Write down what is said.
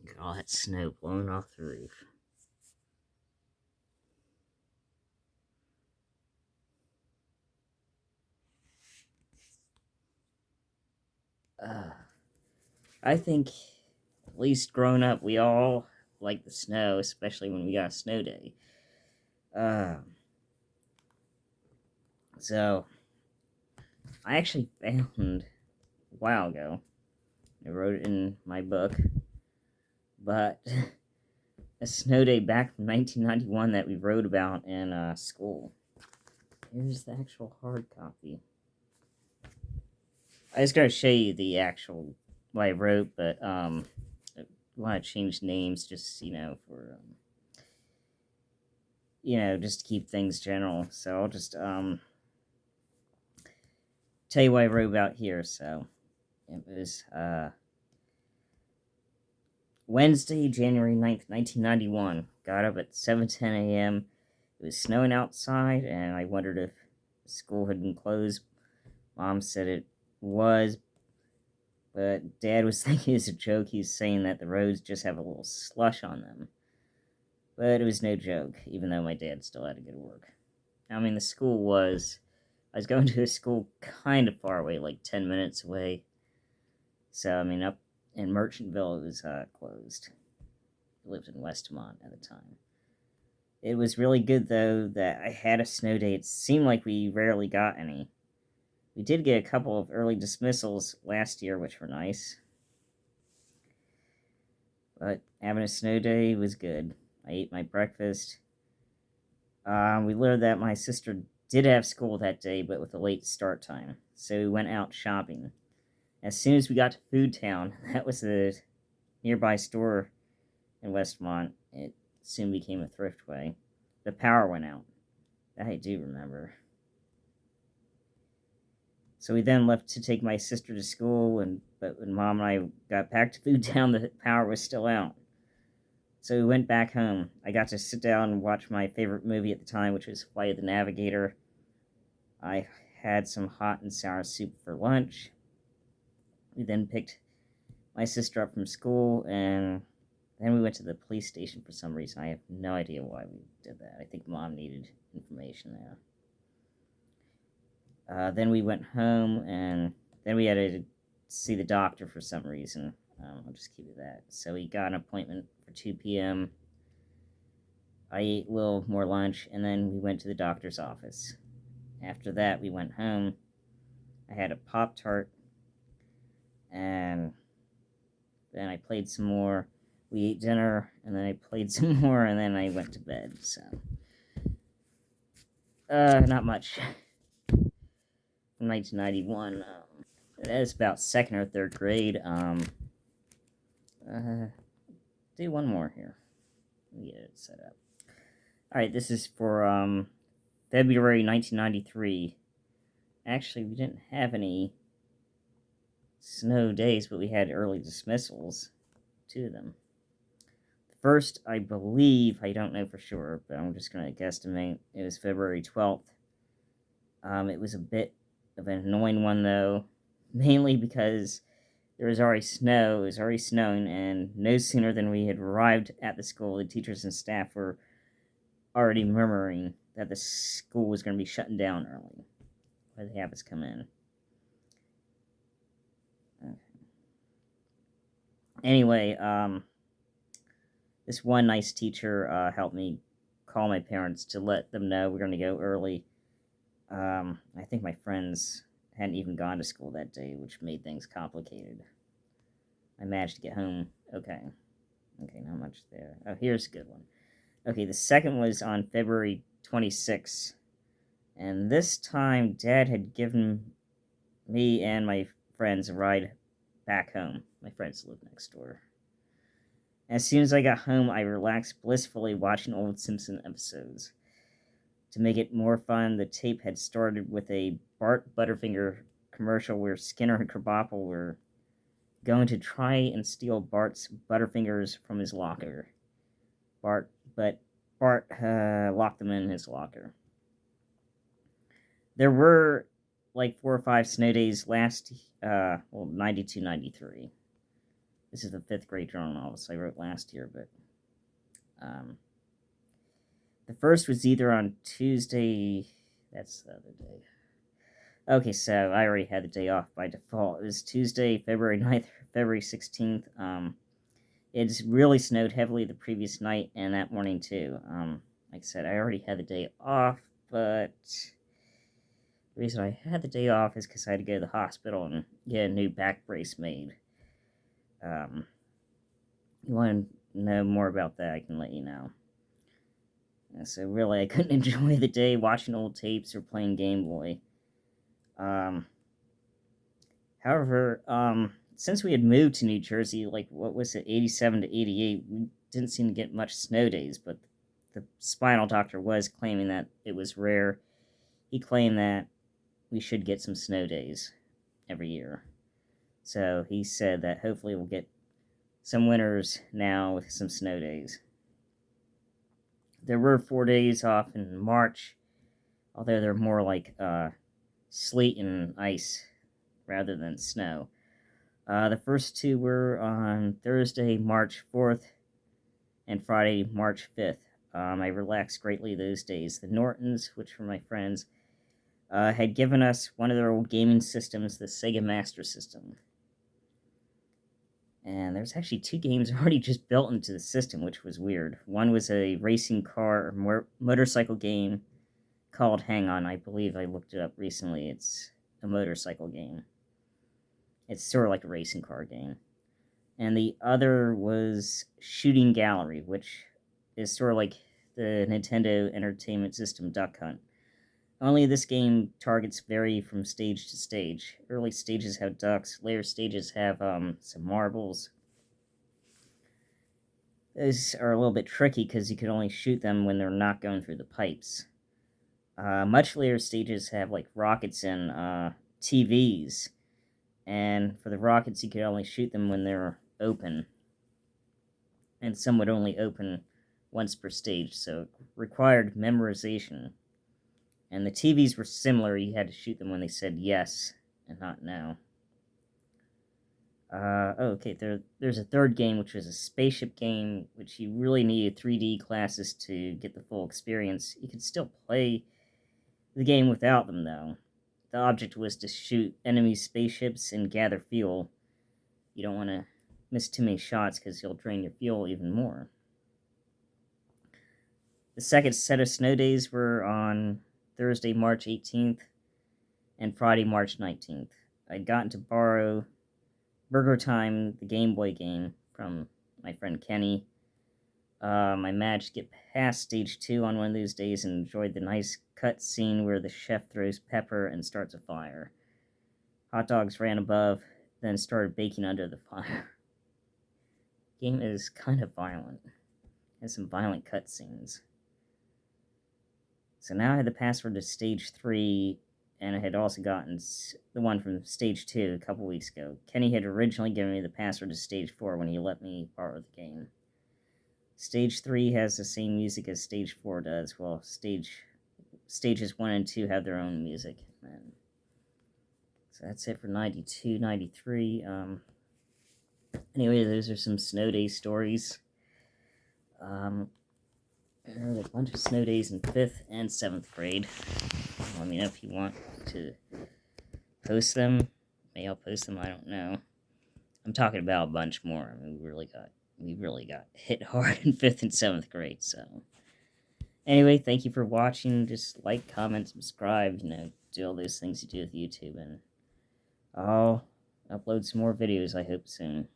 Look at all that snow blowing off the roof. Uh, I think, at least growing up, we all like the snow, especially when we got a snow day. Uh, so, I actually found a while ago, I wrote it in my book, but a snow day back from 1991 that we wrote about in school. Here's the actual hard copy. I just gotta show you the actual what I wrote, but I want to change names just for just to keep things general. So I'll just tell you what I wrote about here. So it was Wednesday, January 9th, 1991. Got up at 7:10 a.m. It was snowing outside, and I wondered if school had been closed. Mom said it was, but Dad was thinking it's a joke. He's saying that the roads just have a little slush on them. But it was no joke, even though my dad still had to go to work. I mean, I was going to a school kind of far away, like 10 minutes away. So, I mean, up in Merchantville, it was closed. I lived in Westmont at the time. It was really good, though, that I had a snow day. It seemed like we rarely got any. We did get a couple of early dismissals last year, which were nice. But having a snow day was good. I ate my breakfast. We learned that my sister did have school that day, but with a late start time. So we went out shopping. As soon as we got to Food Town, that was a nearby store in Westmont, it soon became a Thriftway. The power went out. That I do remember. So we then left to take my sister to school, but when Mom and I got back to Food Town, the power was still out. So we went back home. I got to sit down and watch my favorite movie at the time, which was Flight of the Navigator. I had some hot and sour soup for lunch. We then picked my sister up from school, and then we went to the police station for some reason. I have no idea why we did that. I think Mom needed information there. Then we went home, and then we had to see the doctor for some reason. I'll just keep it that. So we got an appointment for 2 p.m. I ate a little more lunch, and then we went to the doctor's office. After that, we went home. I had a Pop Tart, and then I played some more. We ate dinner, and then I played some more, and then I went to bed. So, not much from 1991. That is about second or third grade. Uh, do one more here. Let me get it set up. All right, this is for February 1993. Actually, we didn't have any snow days, but we had early dismissals. Two of them. The first, I believe, I don't know for sure, but I'm just going to guesstimate, it was February 12th. It was a bit of an annoying one, though, mainly because there was already snow, it was already snowing, and no sooner than we had arrived at the school, the teachers and staff were already murmuring that the school was going to be shutting down early. Why did they have us come in? Okay. Anyway, this one nice teacher helped me call my parents to let them know we're going to go early. I think my friends hadn't even gone to school that day, which made things complicated. I managed to get home. Okay, not much there. Oh, here's a good one. Okay, the second was on February 26th, and this time Dad had given me and my friends a ride back home. My friends live next door. As soon as I got home, I relaxed blissfully watching old Simpson episodes. To make it more fun, the tape had started with a Bart Butterfinger commercial where Skinner and Krabappel were going to try and steal Bart's Butterfingers from his locker. Bart locked them in his locker. There were like 4 or 5 snow days last, 92, 93. This is the 5th grade journal novel I wrote last year, but the first was either on Tuesday. That's the other day. Okay, so I already had the day off by default. It was Tuesday, February 9th, February 16th. It's really snowed heavily the previous night and that morning too. Like I said, I already had the day off, but the reason I had the day off is because I had to go to the hospital and get a new back brace made. You want to know more about that, I can let you know. So really, I couldn't enjoy the day watching old tapes or playing Game Boy. However, since we had moved to New Jersey, like, what was it, 87 to 88, we didn't seem to get much snow days, but the spinal doctor was claiming that it was rare. He claimed that we should get some snow days every year. So he said that hopefully we'll get some winters now with some snow days. There were 4 days off in March, although they're more like sleet and ice rather than snow. The first 2 were on Thursday, March 4th, and Friday, March 5th. I relaxed greatly those days. The Nortons, which were my friends, had given us one of their old gaming systems, the Sega Master System. And there's actually 2 games already just built into the system, which was weird. One was a racing car or motorcycle game called Hang On. I believe I looked it up recently. It's a motorcycle game. It's sort of like a racing car game. And the other was Shooting Gallery, which is sort of like the Nintendo Entertainment System Duck Hunt. Only this game targets vary from stage to stage. Early stages have ducks, later stages have some marbles. Those are a little bit tricky because you can only shoot them when they're not going through the pipes. Much later stages have like rockets and TVs, and for the rockets you could only shoot them when they're open, and some would only open once per stage, so it required memorization. And the TVs were similar, you had to shoot them when they said yes and not no. Okay, there's a third game, which was a spaceship game, which you really needed 3D glasses to get the full experience. You could still play the game without them, though. The object was to shoot enemy spaceships and gather fuel. You don't want to miss too many shots because you'll drain your fuel even more. The second set of snow days were on Thursday, March 18th, and Friday, March 19th. I'd gotten to borrow Burger Time, the Game Boy game, from my friend Kenny. I managed to get past stage 2 on one of those days and enjoyed the nice cut scene where the chef throws pepper and starts a fire. Hot dogs ran above, then started baking under the fire. The game is kind of violent. It has some violent cut scenes. So now I had the password to stage 3, and I had also gotten the one from stage 2 a couple weeks ago. Kenny had originally given me the password to stage 4 when he let me borrow the game. Stage 3 has the same music as stage 4 does, while stages 1 and 2 have their own music. And so that's it for 92, 93. Anyway, those are some snow day stories. There are a bunch of snow days in 5th and 7th grade. Let me know if you want to post them. Maybe I'll post them, I don't know. I'm talking about a bunch more. I mean, we really got hit hard in 5th and 7th grade, so. Anyway, thank you for watching. Just like, comment, subscribe, do all those things you do with YouTube, and I'll upload some more videos, I hope, soon.